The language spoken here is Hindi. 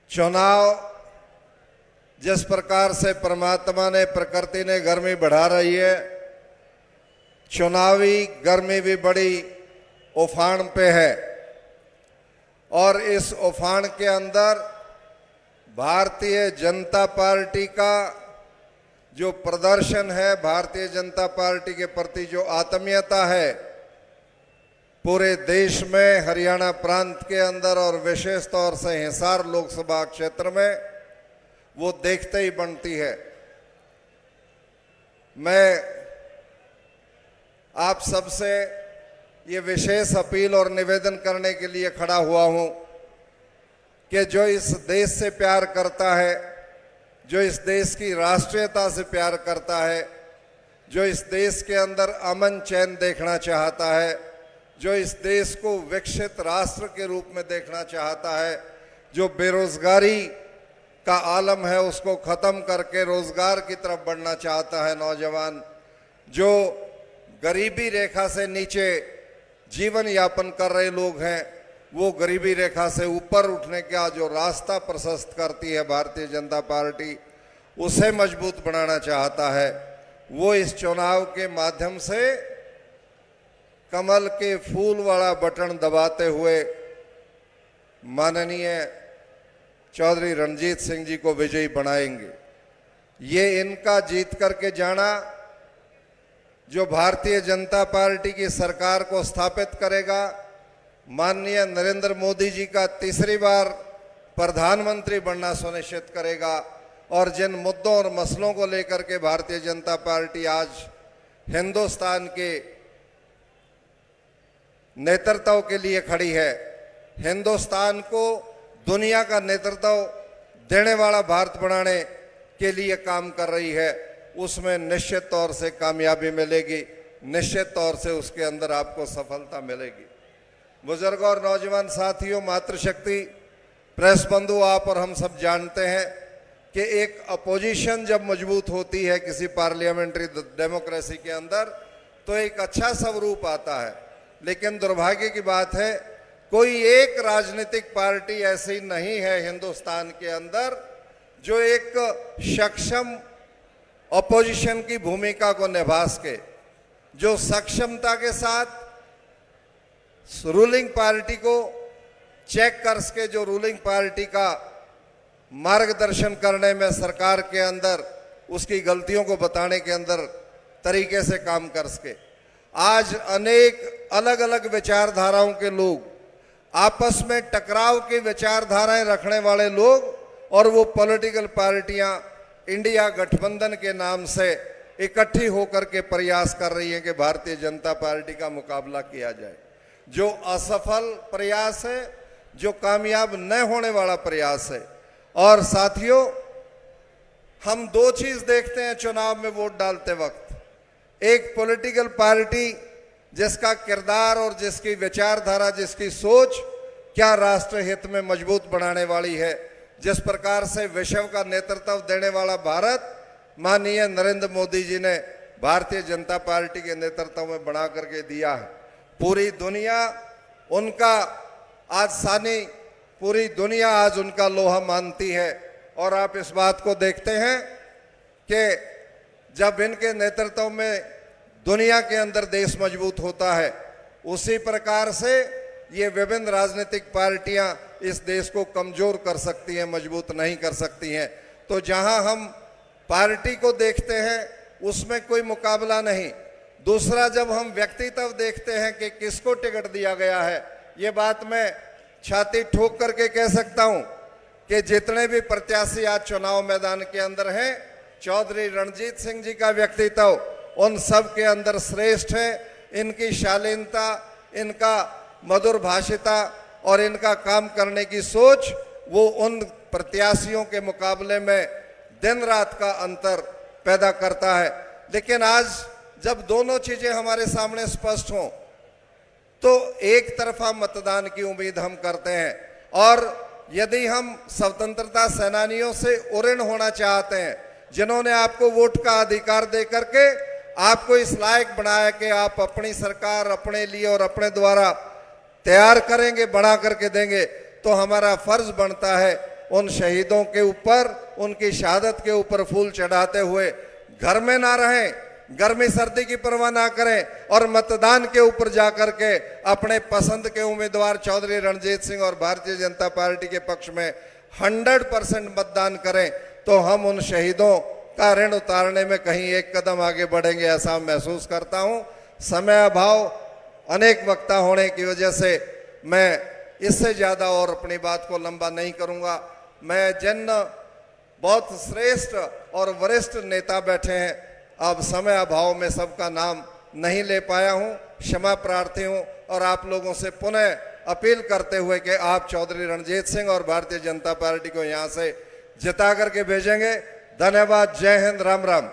चुनाव जिस प्रकार से परमात्मा ने, प्रकृति ने गर्मी बढ़ा रही है, चुनावी गर्मी भी बड़ी उफान पे है। और इस उफान के अंदर भारतीय जनता पार्टी का जो प्रदर्शन है, भारतीय जनता पार्टी के प्रति जो आत्मीयता है, पूरे देश में, हरियाणा प्रांत के अंदर और विशेष तौर से हिसार लोकसभा क्षेत्र में वो देखते ही बनती है। मैं आप सबसे ये विशेष अपील और निवेदन करने के लिए खड़ा हुआ हूं कि जो इस देश से प्यार करता है, जो इस देश की राष्ट्रीयता से प्यार करता है, जो इस देश के अंदर अमन चैन देखना चाहता है, जो इस देश को विकसित राष्ट्र के रूप में देखना चाहता है, जो बेरोजगारी का आलम है उसको ख़त्म करके रोजगार की तरफ बढ़ना चाहता है नौजवान, जो गरीबी रेखा से नीचे जीवन यापन कर रहे लोग हैं, वो गरीबी रेखा से ऊपर उठने का जो रास्ता प्रशस्त करती है भारतीय जनता पार्टी, उसे मजबूत बनाना चाहता है, वो इस चुनाव के माध्यम से कमल के फूल वाला बटन दबाते हुए माननीय चौधरी रणजीत सिंह जी को विजयी बनाएंगे। ये इनका जीत करके जाना जो भारतीय जनता पार्टी की सरकार को स्थापित करेगा, माननीय नरेंद्र मोदी जी का तीसरी बार प्रधानमंत्री बनना सुनिश्चित करेगा। और जिन मुद्दों और मसलों को लेकर के भारतीय जनता पार्टी आज हिंदुस्तान के नेतृत्व के लिए खड़ी है, हिंदुस्तान को दुनिया का नेतृत्व देने वाला भारत बनाने के लिए काम कर रही है, उसमें निश्चित तौर से कामयाबी मिलेगी, निश्चित तौर से उसके अंदर आपको सफलता मिलेगी। बुजुर्ग और नौजवान साथियों, मातृशक्ति, प्रेस बंधु, आप और हम सब जानते हैं कि एक अपोजिशन जब मजबूत होती है किसी पार्लियामेंट्री डेमोक्रेसी के अंदर तो एक अच्छा स्वरूप आता है। लेकिन दुर्भाग्य की बात है, कोई एक राजनीतिक पार्टी ऐसी नहीं है हिंदुस्तान के अंदर जो एक सक्षम अपोजिशन की भूमिका को निभा सके, जो सक्षमता के साथ रूलिंग पार्टी को चेक कर सके, जो रूलिंग पार्टी का मार्गदर्शन करने में, सरकार के अंदर उसकी गलतियों को बताने के अंदर तरीके से काम कर सके। आज अनेक अलग अलग विचारधाराओं के लोग, आपस में टकराव की विचारधाराएं रखने वाले लोग, और वो पॉलिटिकल पार्टियां इंडिया गठबंधन के नाम से इकट्ठी होकर के प्रयास कर रही हैं कि भारतीय जनता पार्टी का मुकाबला किया जाए। जो असफल प्रयास है, जो कामयाब न होने वाला प्रयास है। और साथियों, हम दो चीज देखते हैं चुनाव में वोट डालते वक्त। एक पॉलिटिकल पार्टी जिसका किरदार और जिसकी विचारधारा, जिसकी सोच क्या राष्ट्र हित में मजबूत बनाने वाली है, जिस प्रकार से विश्व का नेतृत्व देने वाला भारत माननीय नरेंद्र मोदी जी ने भारतीय जनता पार्टी के नेतृत्व में बना करके दिया है। पूरी दुनिया उनका आज सानी, पूरी दुनिया आज उनका लोहा मानती है। और आप इस बात को देखते हैं कि जब इनके नेतृत्व में दुनिया के अंदर देश मजबूत होता है, उसी प्रकार से ये विभिन्न राजनीतिक पार्टियां इस देश को कमजोर कर सकती हैं, मजबूत नहीं कर सकती हैं। तो जहां हम पार्टी को देखते हैं उसमें कोई मुकाबला नहीं। दूसरा, जब हम व्यक्तित्व देखते हैं कि किसको टिकट दिया गया है, ये बात मैं छाती ठोक करके कह सकता हूं कि जितने भी प्रत्याशी आज चुनाव मैदान के अंदर हैं, चौधरी रणजीत सिंह जी का व्यक्तित्व उन सब के अंदर श्रेष्ठ है। इनकी शालीनता, इनका मधुर भाषिता और इनका काम करने की सोच, वो उन प्रत्याशियों के मुकाबले में दिन रात का अंतर पैदा करता है। लेकिन आज जब दोनों चीजें हमारे सामने स्पष्ट हों तो एक तरफा मतदान की उम्मीद हम करते हैं। और यदि हम स्वतंत्रता सेनानियों से ऋण होना चाहते हैं, जिन्होंने आपको वोट का अधिकार दे करके आपको इस लायक बनाया कि आप अपनी सरकार अपने लिए और अपने द्वारा तैयार करेंगे, बना करके देंगे, तो हमारा फर्ज बनता है उन शहीदों के ऊपर, उनकी शहादत के ऊपर फूल चढ़ाते हुए घर में ना रहें, गर्मी सर्दी की परवाह ना करें और मतदान के ऊपर जाकर के अपने पसंद के उम्मीदवार चौधरी रणजीत सिंह और भारतीय जनता पार्टी के पक्ष में 100% मतदान करें, तो हम उन शहीदों का ऋण उतारने में कहीं एक कदम आगे बढ़ेंगे, ऐसा महसूस करता हूं। समय अभाव, अनेक वक्ता होने की वजह से मैं इससे ज़्यादा और अपनी बात को लंबा नहीं करूंगा। मैं जिन बहुत श्रेष्ठ और वरिष्ठ नेता बैठे हैं, अब समय अभाव में सबका नाम नहीं ले पाया हूं, क्षमा प्रार्थी हूं और आप लोगों से पुनः अपील करते हुए कि आप चौधरी रणजीत सिंह और भारतीय जनता पार्टी को यहां से जिता करके भेजेंगे। धन्यवाद। जय हिंद। राम राम।